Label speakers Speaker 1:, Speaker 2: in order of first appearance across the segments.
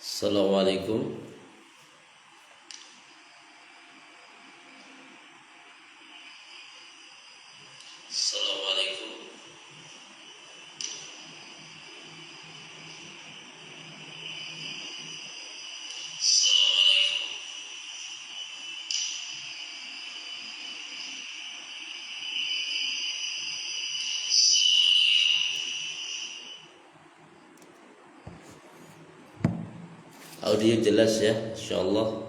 Speaker 1: Assalamualaikum. Assalamualaikum. Assalamualaikum. Audio jelas ya, insyaallah.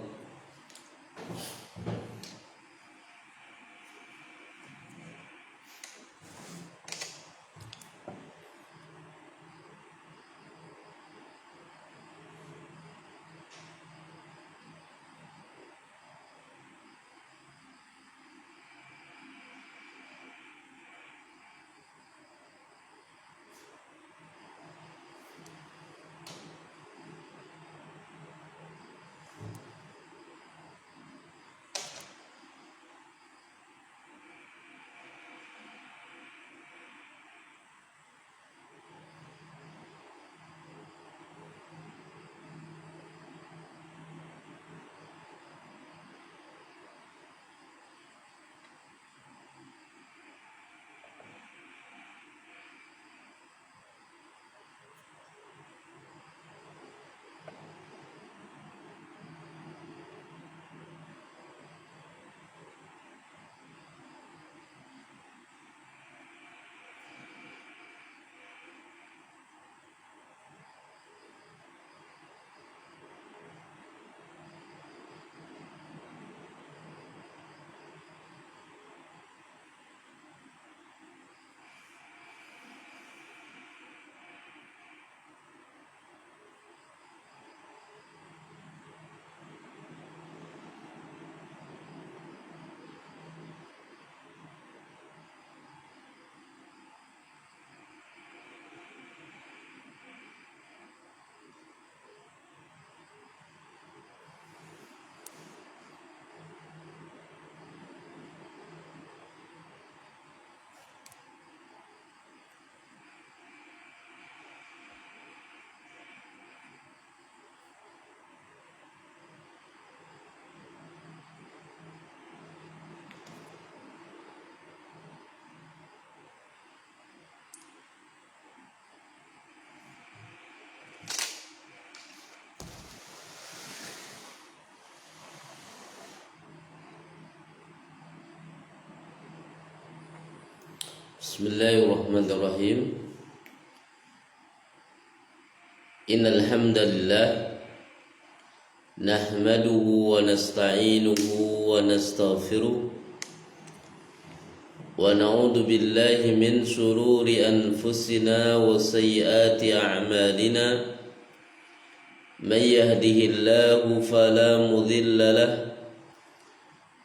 Speaker 1: Bismillahirrahmanirrahim. Innal hamdalillah nahmaduhu wa nasta'inuhu wa nastaghfiruh wa na'udzu billahi min shururi anfusina wa sayyiati a'malina. May yahdihillahu fala mudilla lahu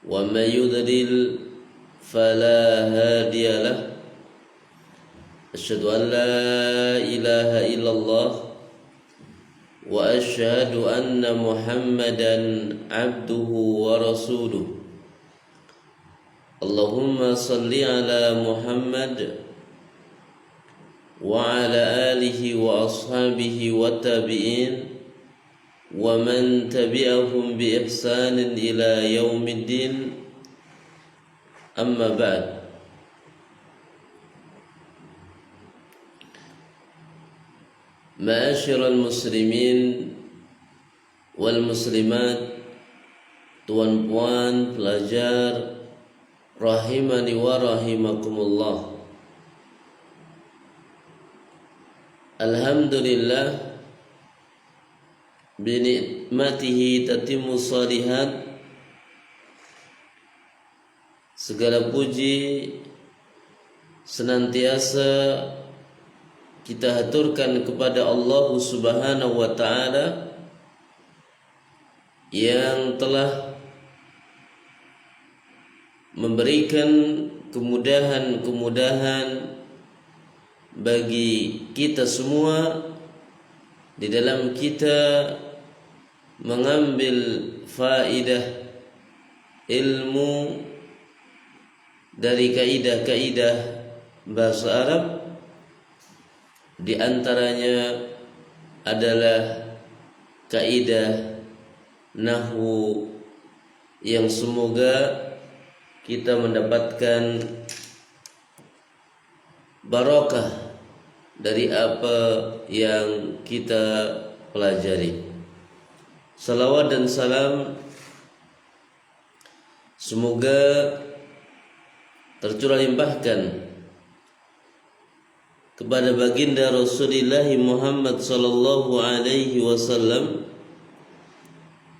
Speaker 1: wa may yudlil fala hadiya lahu. Asyhadu an la ilaha illallah wa asyhadu anna Muhammadan abduhu wa rasuluh. Allahumma salli ala Muhammad wa ala alihi wa ashabihi wa tabi'in wa man tabi'ahum bi ihsanin ila yaumiddin. Amma ba'd. Ma'asyiral muslimin wal muslimat, tuan-puan pelajar rahimani wa rahimakumullah. Alhamdulillah bi nikmatihi tatimmu shalihat. Segala puji senantiasa kita haturkan kepada Allah Subhanahu wa taala yang telah memberikan kemudahan-kemudahan bagi kita semua di dalam kita mengambil faidah ilmu dari kaidah-kaidah bahasa Arab. Di antaranya adalah kaidah nahwu yang semoga kita mendapatkan barakah dari apa yang kita pelajari. Salawat dan salam semoga tercurah limpahkan kepada baginda Rasulullah Muhammad sallallahu alaihi wasallam,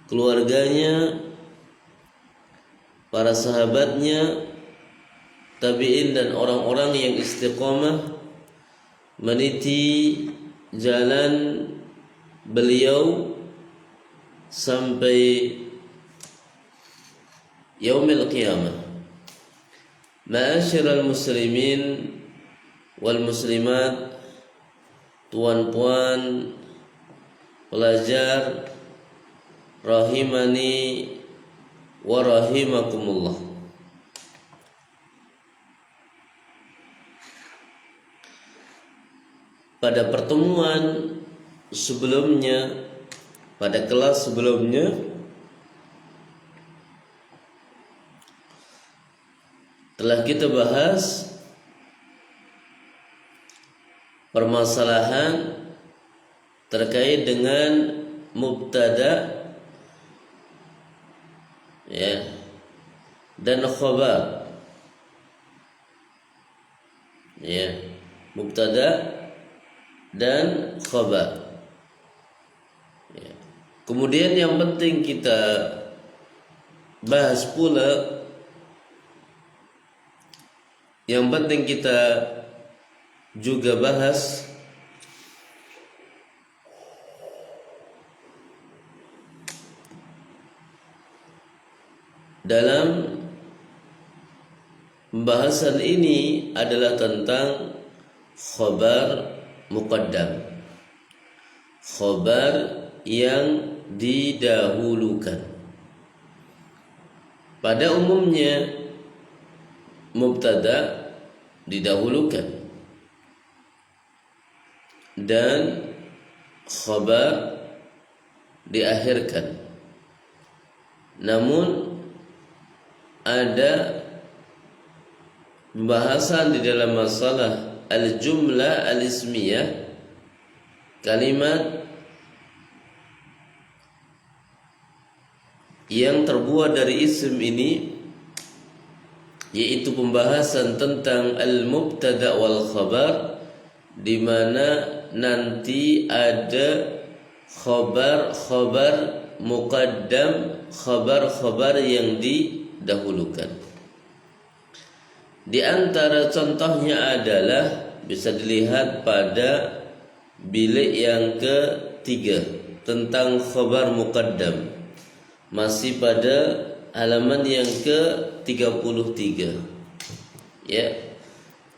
Speaker 1: keluarganya, para sahabatnya, tabi'in dan orang-orang yang istiqamah meniti jalan beliau sampai yaumil qiyamah. Ma'asyiral muslimin wal muslimat, tuan-puan pelajar rahimani wa rahimakumullah. Pada pertemuan sebelumnya, pada kelas sebelumnya, telah kita bahas permasalahan terkait dengan mubtada dan khabar. Mubtada dan khabar. Kemudian yang penting kita bahas pula, yang penting kita juga bahas dalam pembahasan ini adalah tentang khabar muqaddam, khabar yang didahulukan. Pada umumnya mubtada didahulukan dan khabar diakhirkan. Namun ada pembahasan di dalam masalah al-jumlah al-ismiyah, kalimat yang terbuat dari isim ini, yaitu pembahasan tentang al-mubtada wal khabar, di mana nanti ada khabar-khabar muqaddam, khabar-khabar yang didahulukan. Di antara contohnya adalah bisa dilihat pada bilik yang ketiga tentang khabar muqaddam, masih pada halaman yang ke-33. Ya.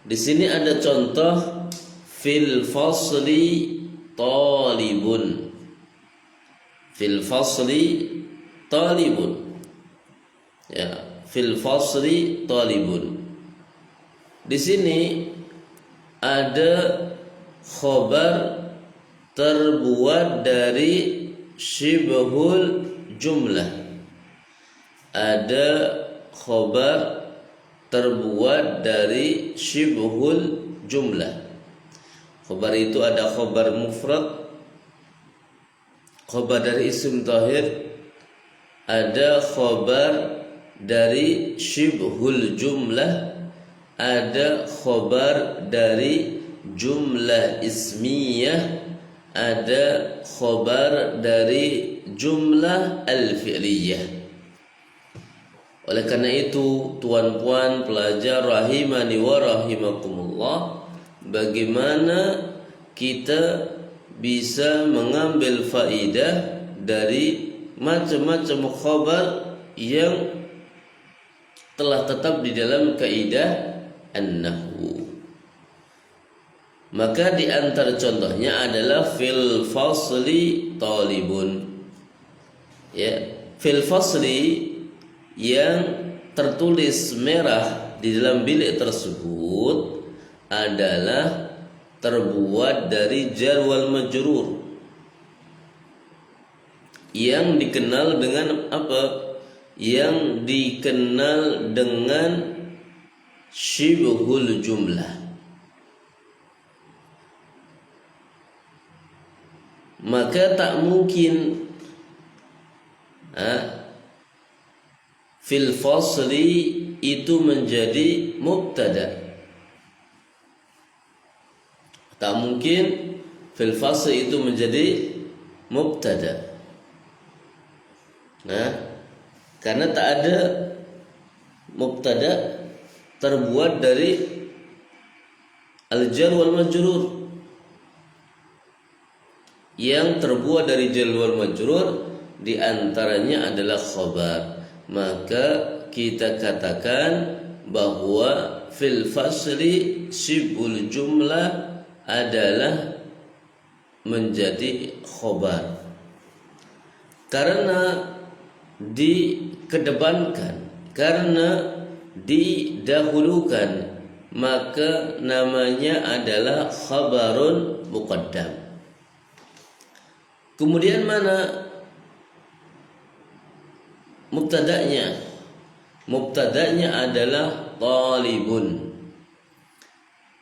Speaker 1: Di sini ada contoh fil fasli talibun. Fil fasli talibun. Ya, fil fasli talibun. Di sini ada khabar terbuat dari syibhul jumlah. Ada khabar terbuat dari syibhul jumlah. Khabar itu ada khabar mufrad, khabar dari isim tahir, ada khabar dari syibhul jumlah, ada khabar dari jumlah ismiyah, ada khabar dari jumlah al-fi'liyah. Oleh karena itu, tuan-puan pelajar rahimani wa rahimakumullah, bagaimana kita bisa mengambil faidah dari macam-macam khabar yang telah tetap di dalam kaidah an-nahwu. Maka di antara contohnya adalah fil fasli talibun. Ya, fil fasli yang tertulis merah di dalam bilik tersebut adalah terbuat dari jar wal majrur. yang dikenal dengan apa? Yang dikenal dengan syibhul jumlah. Maka tak mungkin fil fasli itu menjadi mubtada. Tak mungkin fil fasli itu menjadi mubtada. Karena tak ada mubtada terbuat dari al-jar wal majrur. Yang terbuat dari jar wal majrur di antaranya adalah khabar. Maka kita katakan bahwa fil fasli syibhul jumlah adalah menjadi khabar. Karena dikedepankan, karena didahulukan, maka namanya adalah khabarun muqaddam. Kemudian mana mubtada'nya? Mubtada'nya adalah talibun.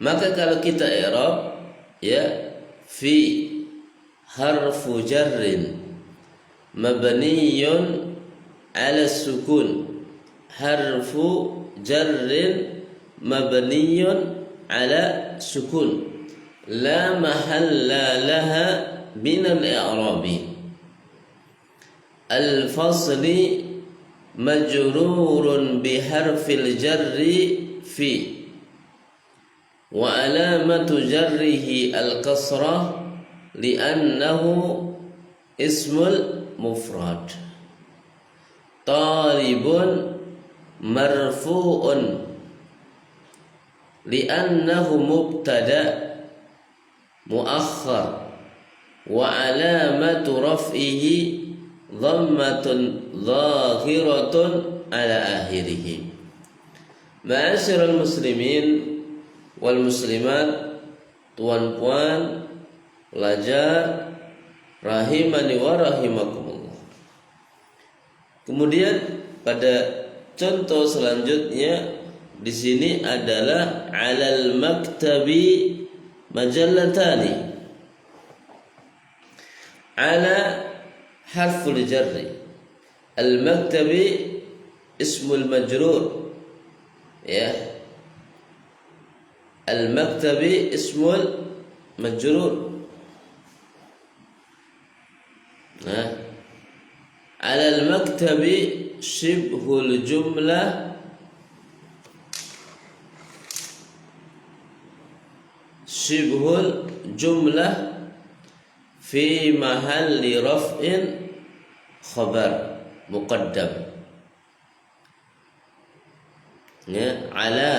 Speaker 1: Maka kalau kita i'rab, ya, fi harfu jarrin mabniyun ala sukun, harfu jarrin mabniyun ala sukun, la mahalla laha min al-i'rabi. Al-fasli majrurun biharfil jarri fi, wa alamatu jarrihi al-kasrah li'annahu ismul mufrad. Talibun marfu'un li'annahu mubtada muakhkhar, wa alamatu raf'ihi dhammatun zahiratun ala akhirih. Ma'asyiral muslimin wal muslimat, tuan-puan pelajar rahimani wa rahimakumullah. Kemudian pada contoh selanjutnya di sini adalah alal maktabi majallatani. Ala harful jarri, al-maktabi ismul majrur, ya, al-maktabi ismul majrur. Ala al-maktabi shibhul jumlah, shibhul jumlah fi mahalli raf'in khabar muqaddam. Ya, ala,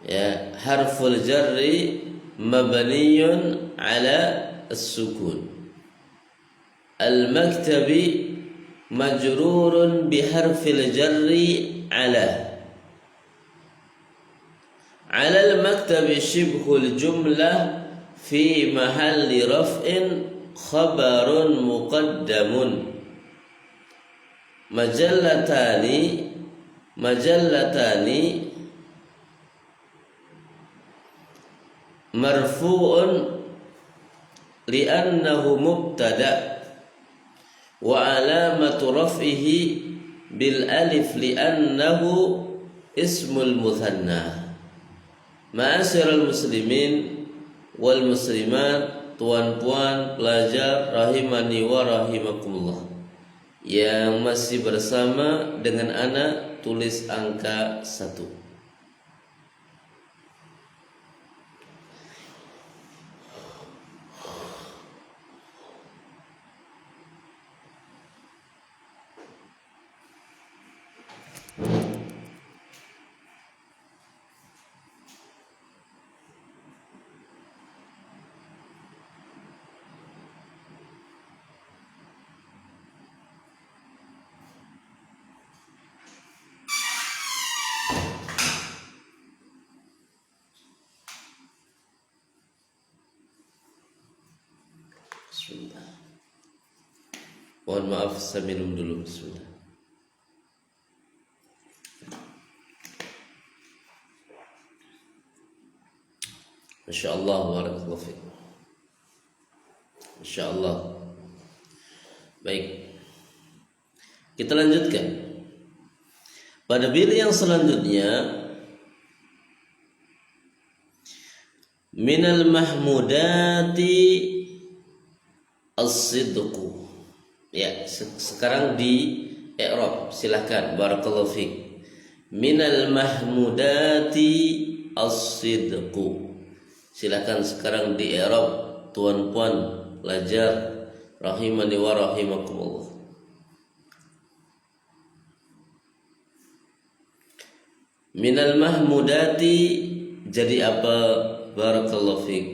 Speaker 1: ya, harful jarri mabniyun ala as-sukun. Al-maktabi majrurun biharfil jarri ala. Ala al-maktabi shibhul jumlah fi mahalli raf'in khabarun muqaddamun. Majallatani, majallatani marfu'un li'annahu mubtada' wa alamatu raf'ihi bil alif li'annahu ismul muthanna. Ma'asyiral muslimin wal muslimat, tuan-puan pelajar rahimani wa rahimakumullah, yang masih bersama dengan anak tulis angka 1. Mohon maaf, saya minum dulu. Bismillah. Masya Allah, barakallahu fiik. Masya Allah. Baik, kita lanjutkan. Pada bait yang selanjutnya, minal mahmudati as-sidqu. Ya, sekarang di i'rab, silakan. Barakallahu fiik. Minal mahmudati as-sidqu. Silakan sekarang di i'rab, tuan-puan pelajar rahimani wa rahimakumullah. Minal mahmudati jadi apa? Barakallahu fiik.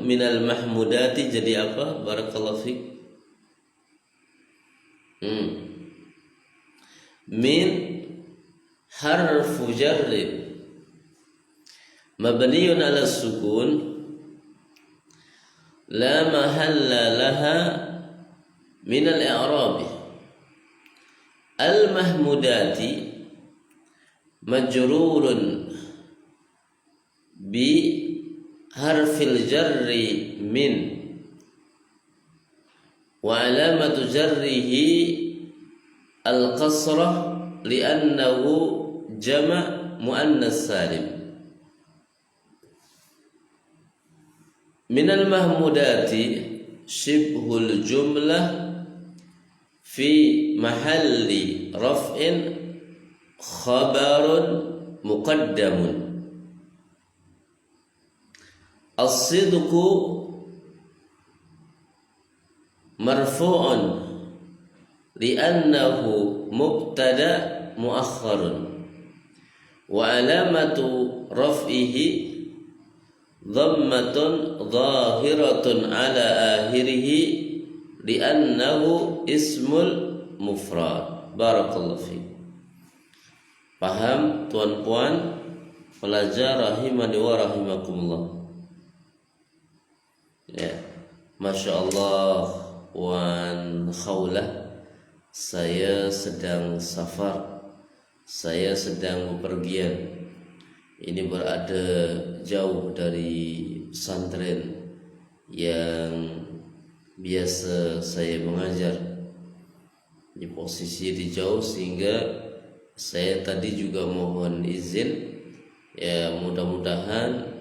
Speaker 1: Minal mahmudati jadi apa? Barakallahu fiik. Min harfu jarrin mabniyun ala sukun la mahalla laha min al-i'rab. Al-mahmudati majrurun bi harfil jarri min wa alamatu jarrihi al-qasrah li'annahu jama' muannas salim. Minal mahmudati shibhul jumlah fi mahalli raf'in khabarun muqaddamun. As-sidqu marfu'un li'annahu mubtada muakhkharun wa alamatu raf'ihi dhammatun zahiratun ala akhirihi li'annahu ismul mufrad. Barakallahu fiik. Paham tuan-puan pelajar rahimani wa rahimakumullah? Ya, Masya Allah, wan khawlah. Saya sedang safar, saya sedang bepergian. Ini berada jauh dari pesantren yang biasa saya mengajar. Di posisi di jauh sehingga saya tadi juga mohon izin. Ya, mudah-mudahan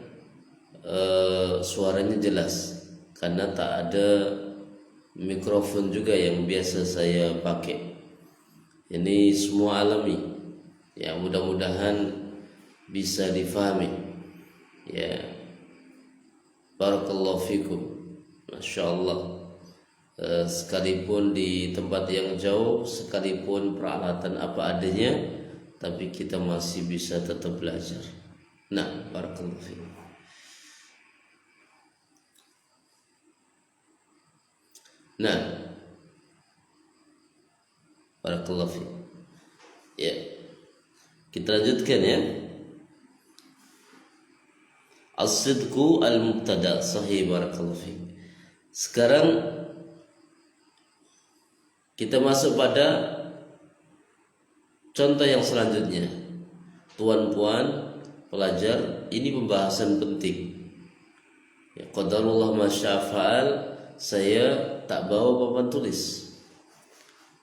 Speaker 1: suaranya jelas karena tak ada mikrofon juga yang biasa saya pakai. Ini semua alami. Ya, mudah-mudahan bisa difahami. Ya, barakallahu fikum. Masya Allah. Sekalipun di tempat yang jauh, sekalipun peralatan apa adanya, tapi kita masih bisa tetap belajar. Nah, barakallahu fikum. Nah, barakallahu fiik. Ya, kita lanjutkan ya. As-sidqu al-mubtada sahih. Barakallahu fiik. Sekarang kita masuk pada contoh yang selanjutnya. Tuan-puan pelajar, ini pembahasan penting. Ya, qadarullah masyafa'al. Saya tak bawa papan tulis.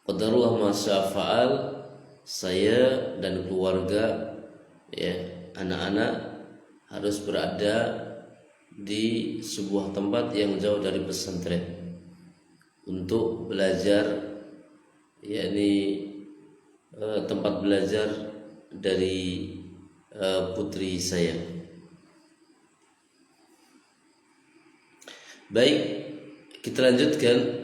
Speaker 1: Qadarullah masyafa'al, saya dan keluarga, ya, anak-anak harus berada di sebuah tempat yang jauh dari pesantren untuk belajar, yakni tempat belajar dari putri saya. Baik, kita lanjutkan.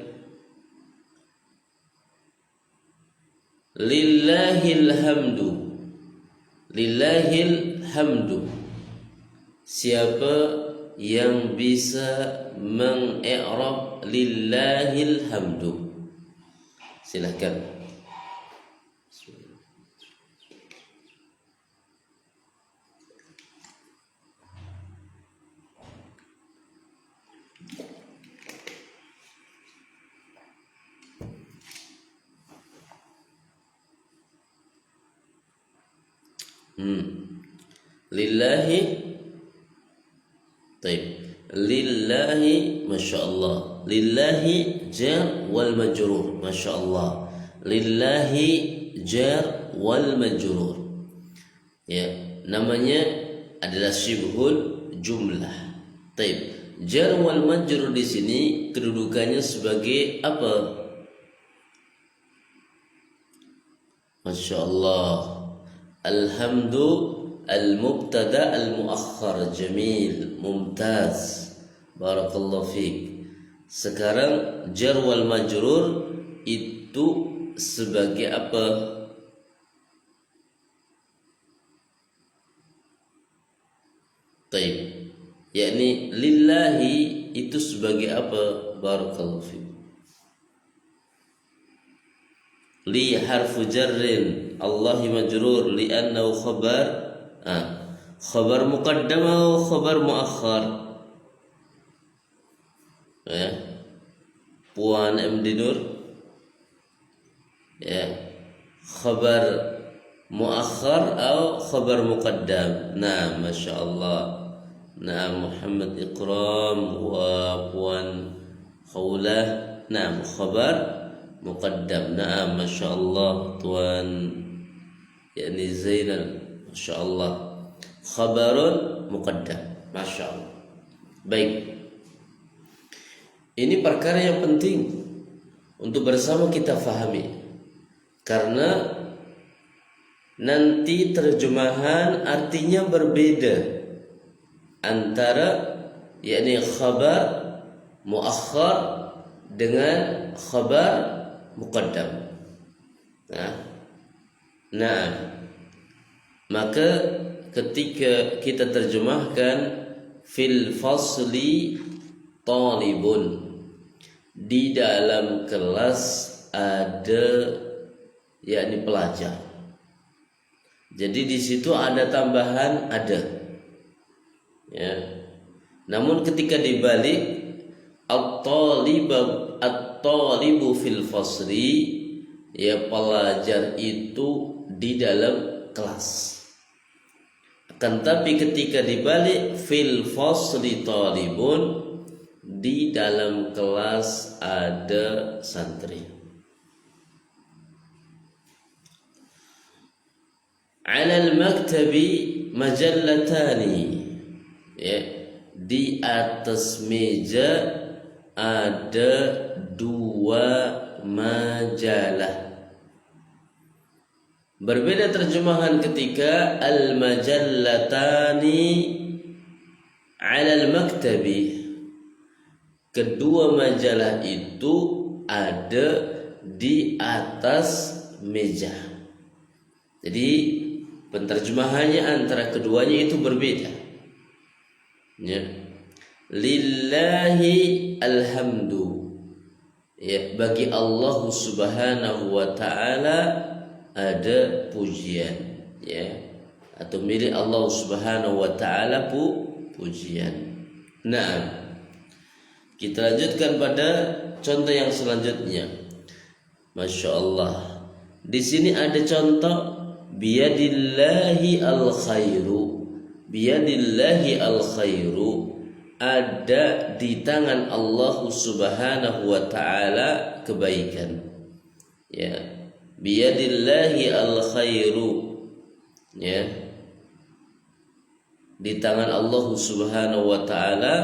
Speaker 1: Lillahil hamdu. Lillahil hamdu. Siapa yang bisa mengi'rab lillahil hamdu? Silakan. Lillahi. Taib. Lillahi, masya Allah. Lillahi jar wal majrur, masya Allah. Lillahi jar wal majrur. Ya, namanya adalah syibhul jumlah. Taib. Jar wal majrur di sini kedudukannya sebagai apa? Masya Allah. Alhamdu al-mubtada al-muakhar. Jamil, mumtaz, barakallahu fiik. Sekarang jar wal majrur itu sebagai apa? Taib. Yakni lillahi itu sebagai apa? Barakallahu fiik. Li harfu jarrin, Allahi majrur li'annahu khabar. Khabar muqaddam atau khabar muakhar? Ya. Puan MD Nur. Ya. Khabar muakhar atau khabar muqaddam? Nah, masya Allah. Nah, Muhammad Ikram wa Puan Khawlah. Nah, khabar muqaddam. Nah, masya Allah Tuan yakni Zainal, masya Allah. Khabarun muqaddam, masya Allah. Baik, ini perkara yang penting untuk bersama kita fahami, karena nanti terjemahan artinya berbeda antara yakni khabar muakhar dengan khabar muqaddam. Nah, maka ketika kita terjemahkan fil fasli talibun, di dalam kelas ada yakni pelajar. Jadi di situ ada tambahan ada. Ya. Namun ketika dibalik at-talibu fil fasli, ya pelajar itu di dalam kelas. Akan tapi ketika dibalik fil fasli talibun, di dalam kelas ada santri. Alal maktabi majallatani, ya, di atas meja ada dua majalah. Berbeda terjemahan ketika al-majallatani 'alal maktabi. Kedua majalah itu ada di atas meja. Jadi penterjemahannya antara keduanya itu berbeda. Ya. Lillahi alhamdu. Ya, bagi Allah Subhanahu wa taala ada pujian, ya, atau milik Allah Subhanahu wa taala pujian. Nah, kita lanjutkan pada contoh yang selanjutnya. Masya Allah. Di sini ada contoh biyadillahi al-khairu. Biyadillahi al-khairu, ada di tangan Allah Subhanahu wa taala kebaikan. Ya. Biyadillahi al-khairu, ya, di tangan Allah Subhanahu wa taala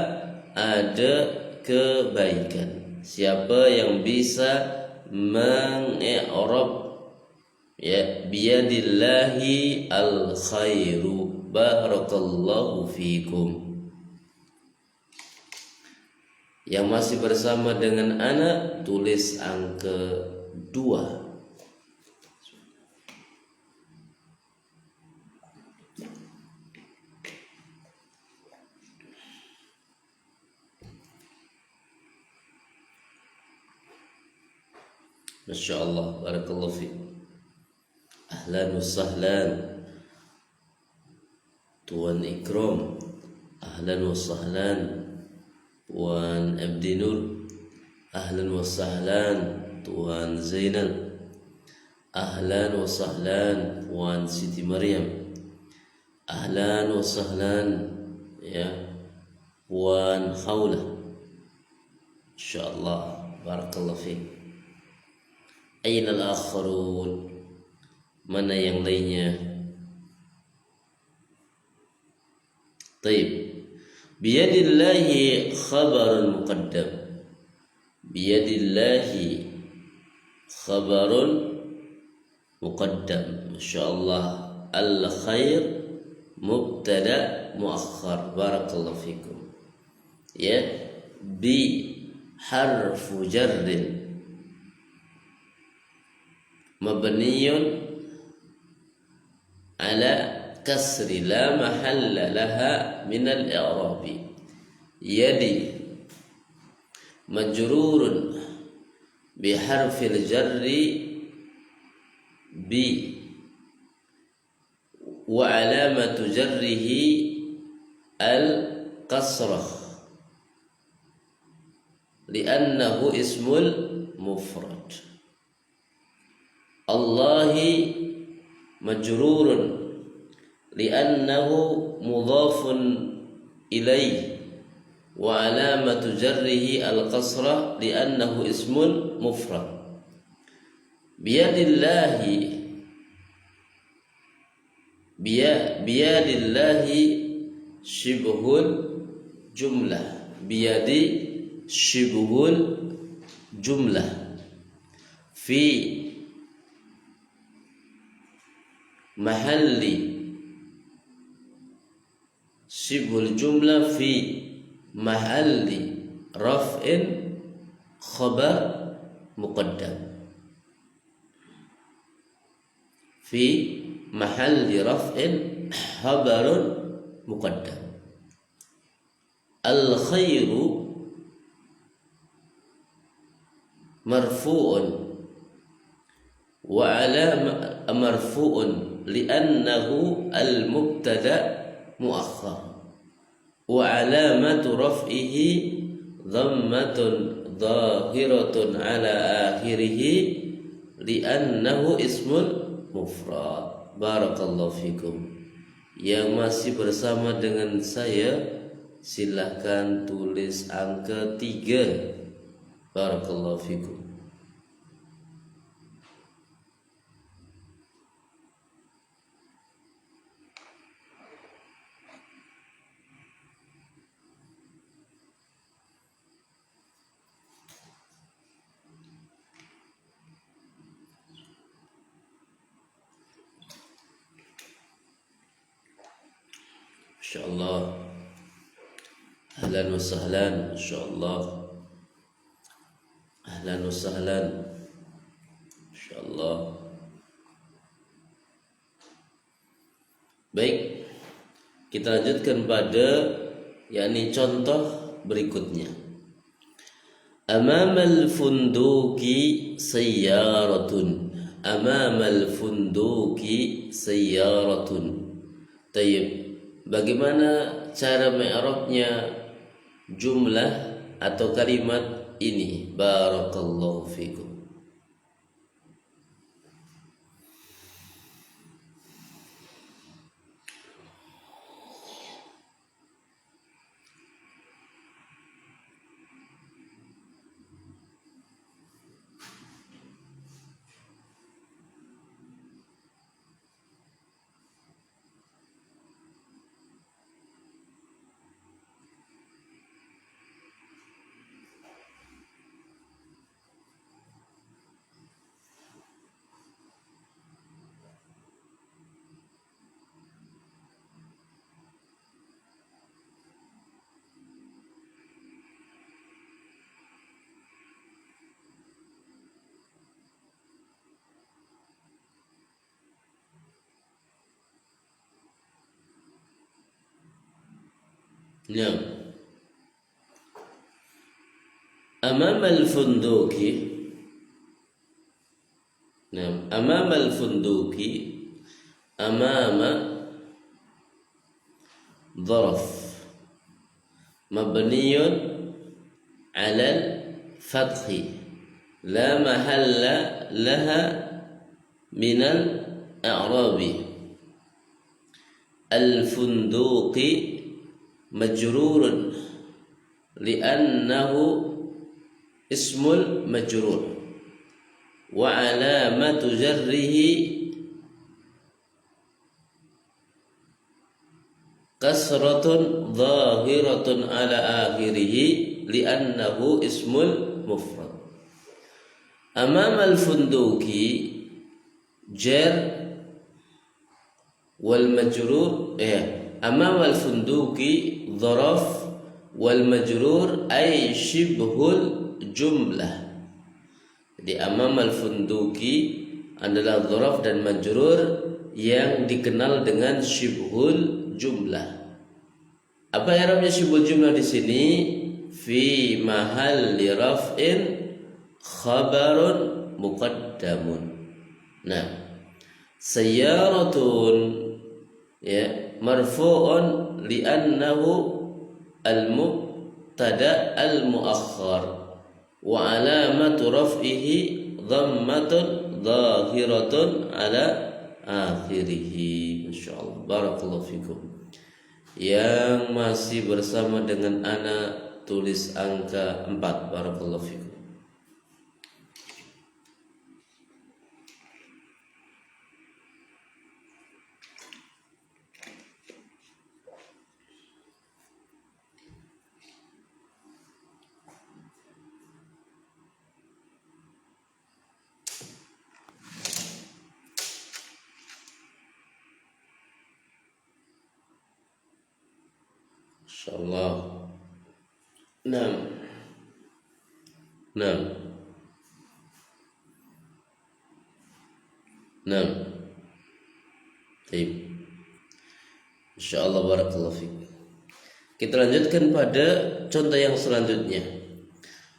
Speaker 1: ada kebaikan. Siapa yang bisa mengi'rab, ya, biyadillahi al-khairu, barakallahu fikum. Yang masih bersama dengan anak, tulis angka 2. Masya Allah, barakallahu fiik. Ahlan wa sahlan Tuan Ikram, ahlan wa sahlan Tuan Abdinur, ahlan wa sahlan Tuan Zainal, ahlan wa sahlan Tuan Siti Maryam, ahlan wa sahlan ya Tuan Khawla. Insyaallah, barakallahu fiik. Aina al-akharun? Mana yang lainnya? Taib. Biyadillahi khabarun muqaddam. Biyadillahi khabarun muqaddam. Masyaallah. Al-khair mubtada muakhar. Barakallahu fikum. Ya, bi harfu jarrin mabniyun ala kasri la mahalla laha min al-i'rabi. Yadi majrurun bi harfil jarri bi wa alamatu jarrihi al-kasrah li'annahu ismul mufrad. Allahi majrurun li'annahu mudhafun ilaih wa alamatu jarrihi al-kasrah li'annahu ismun mufrad. Biyadillahi shibhul jumlah. Biyadi shibhul jumlah fi mahalli shibhul jumlah fi mahalli raf'in khabar muqaddam. Fi mahalli raf'in khabarun muqaddam. Al-khairu marfu'un wa alama marfu'un li'annahu al-mubtada muakhkhar wa alamatu raf'ihi dhammatun dhahiratun ala akhirih li'annahu ismun mufrad. Barakallahu fikum. Yang masih bersama dengan saya silahkan tulis angka 3. Barakallahu fikum. Insyaallah. Ahlan wa sahlan. Insyaallah. Ahlan wa sahlan. Insyaallah. Baik, kita lanjutkan pada yakni contoh berikutnya. Amamal funduki sayyaratun. Amamal funduki sayyaratun. Tayyib. Bagaimana cara mi'rabnya jumlah atau kalimat ini? Barakallahu fikum. Nah, amamal funduki amamal funduki, amama dharaf mabniyun 'ala al-fathi la mahalla laha min al-i'rabi. Al-funduqi majrurun li'annahu ismul majrur wa alamatu jarrihi kasratun zahiratun ala akhirih li'annahu ismul mufrad. Amamal funduki jar wal majrur amamal funduki dharaf wal majrur ay shibhul jumlah. Jadi amamal funduki adalah dharaf dan majrur yang dikenal dengan shibhul jumlah. Apa i'rabnya shibhul jumlah di sini? Fi mahalli raf'in khabarun muqaddamun. Nah, sayyaratun marfu'un li'annahu al-mubtada al-muakhkhar wa alamatu raf'ihi dhammatun zahiratun ala akhirih. Insyaallah. Barakallahu fikum. Yang masih bersama dengan ana tulis angka 4. Barakallahu fikum. Insyaallah. 6. Baik. Insyaallah barakallahu fiik. Kita lanjutkan pada contoh yang selanjutnya.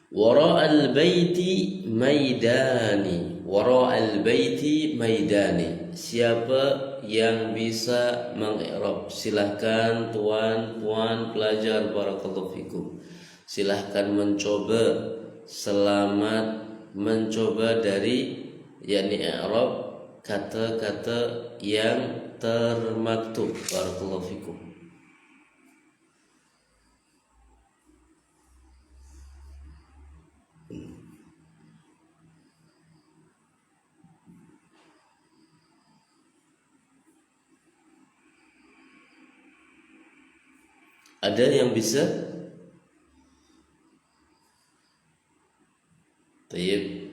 Speaker 1: Wara'al baiti maidani. Wara'al baiti maidani. Siapa yang bisa mengi'rab? Silahkan tuan, puan, pelajar, barakallahu fikum. Silahkan mencoba, selamat mencoba dari yakni i'rab kata-kata yang termaktub. Barakallahu fikum. Ada yang bisa? Tayyib.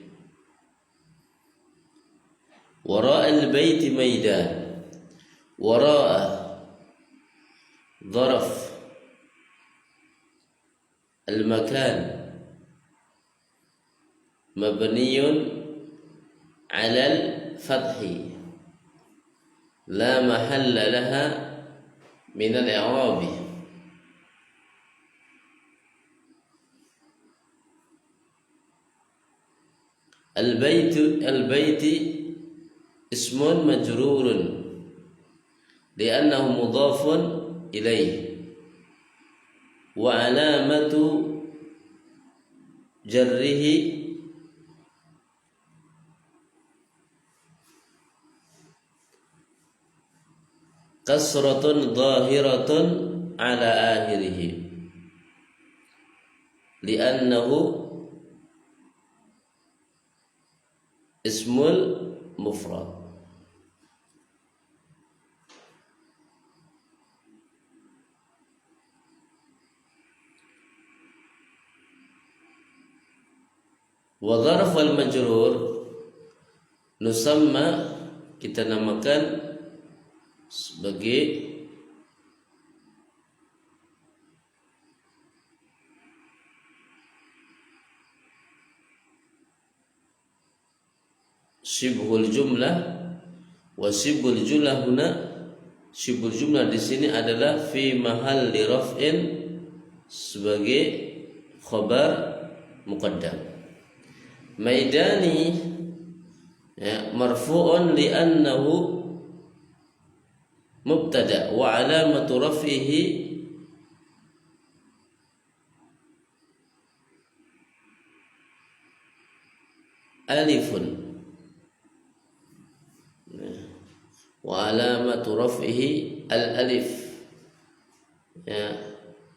Speaker 1: Wara'al baiti maidan. Wara'a dharaf al-makan mabniyun 'ala al-fathi la mahalla laha min al-i'rabi. البيت اسم مجرور لأنه مضاف إليه وعلامة جره كسرة ظاهرة على آخره لأنه ismul mufrad. Wa dharf wal majrur nusamma, kita namakan sebagai shibhul jumlah. Wa shibhul jumlah huna, shibhul jumlah di sini adalah fi mahalli raf'in sebagai khabar muqaddam. Maidani Ya, marfu'un li'annahu mubtada wa alamatu raf'ihi alifun. Wa alamatu raf'ihi al-alif. Ya,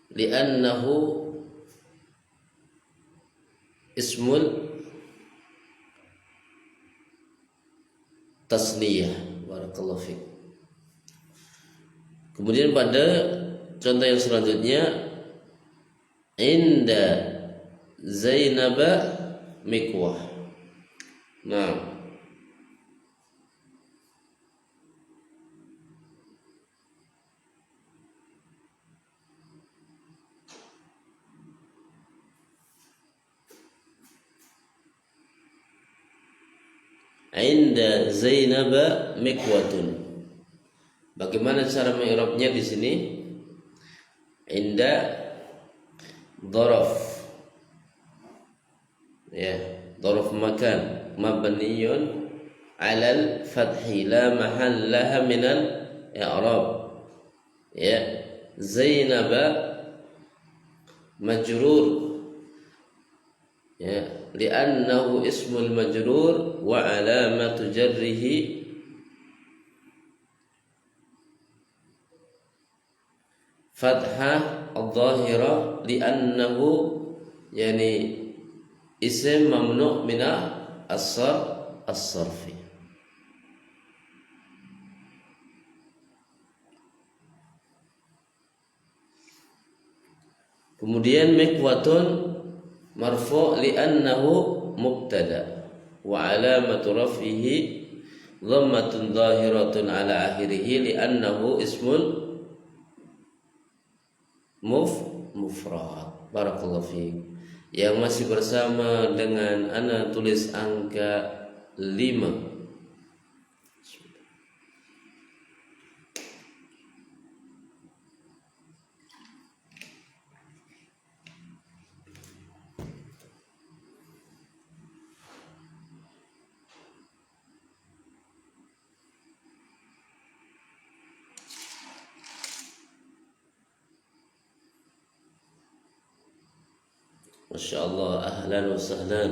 Speaker 1: li'annahu ismul tasliyah. Barakallahu fiik. Kemudian pada contoh yang selanjutnya, inda Zainab mikwah. Nah, inda Zainab mikwatun. Bagaimana cara mengi'rabnya di sini? Inda dzaraf. Ya, dzaraf makan mabniyun 'alal fathi la mahallaha minal i'rab. Ya, Zainab majrur. Ya, li'annahu ismul majrur wa alamatu jarrihi fathah al-zahira li'annahu yani isim mamnu' min as-sarfi. Kemudian mikwatun marfu' li'annahu mubtada wa alamatu raf'ihi dhammatun zahiratun ala akhirih li'annahu ismul mufrad. Barakallahu fiik. Yang masih bersama dengan ana tulis angka 5. Masya Allah, ahlan wa sahlan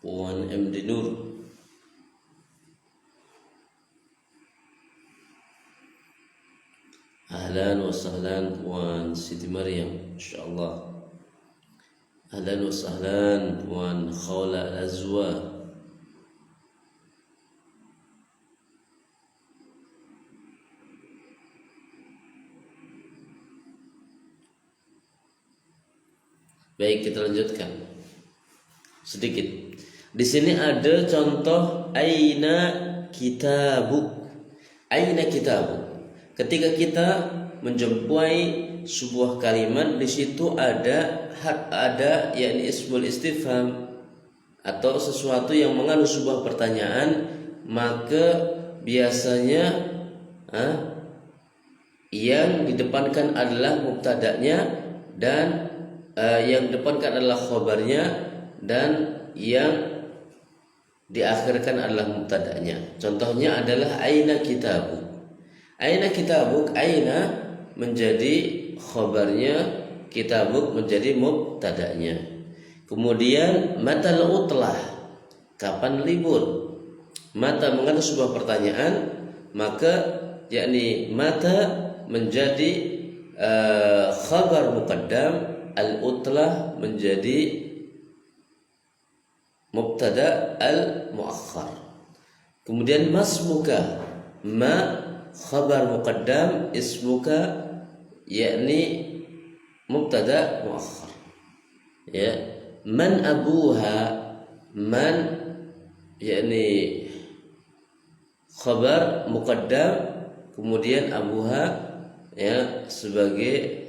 Speaker 1: Puan MD Nur. Ahlan wa sahlan Puan Siti Maryam. Masya Allah. Ahlan wa sahlan Puan Khawla Al-Azwa. Baik, kita lanjutkan sedikit. Di sini ada contoh aina kitabuk. Aina kitabuk. Ketika kita menjumpai sebuah kalimat, di situ ada yakni ismul istifham atau sesuatu yang mengandung sebuah pertanyaan, maka biasanya yang didepankan adalah mubtada'nya dan yang depankan adalah khabarnya dan yang diakhirkan adalah mubtada'nya. Contohnya adalah aina kitabuk. Aina kitabuk, aina menjadi khabarnya, kitabuk menjadi mubtada'nya. Kemudian matal utlah, kapan libur? Mata mengandung sebuah pertanyaan, maka yakni mata menjadi khabar muqaddam, al-utlah menjadi mubtada al-muakhar. Kemudian masmuka, ma khabar muqaddam, ismuka yakni mubtada muakhar. Ya, man abuha, man yakni khabar muqaddam, kemudian abuha ya sebagai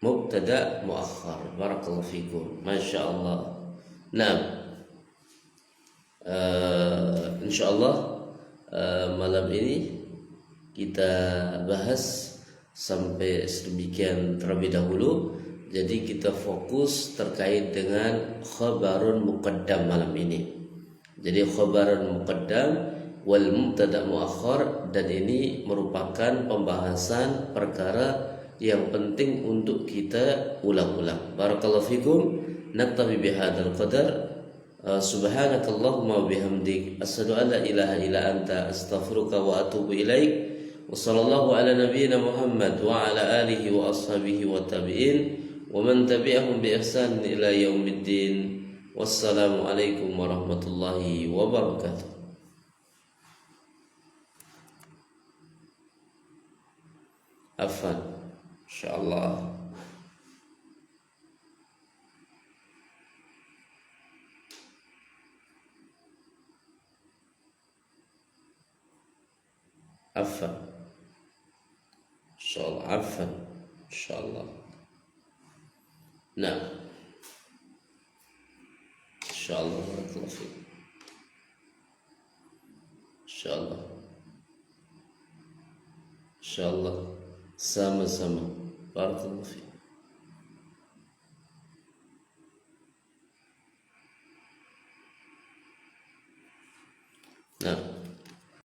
Speaker 1: mubtada muakhar. Barakallahu fikum. Masya Allah. Nah, insyaallah malam ini kita bahas sampai sedemikian terlebih dahulu. Jadi kita fokus terkait dengan khabarun muqaddam malam ini. Jadi khabaran muqaddam wal mubtada muakhar, dan ini merupakan pembahasan perkara yang penting untuk kita ulang-ulang. Barakallahu fikum. Naktabi bihadzal qadar. Subhanakallahumma wa bihamdik asyhadu an la ilaha illa anta astaghfiruka wa atubu ilaik. Wa sallallahu ala nabiyyina Muhammad wa ala alihi wa ashabihi wa tabi'in wa man tabi'ahum bi ihsan ila yaumiddin. Wassalamualaikum warahmatullahi wabarakatuh. Afan, insyaallah. Afan, insyaallah. Afan, insyaallah. Nah, insyaallah. Barakallahu fiik. Insyaallah. Insyaallah. Sama-sama. Barakallahu fiik. Nah.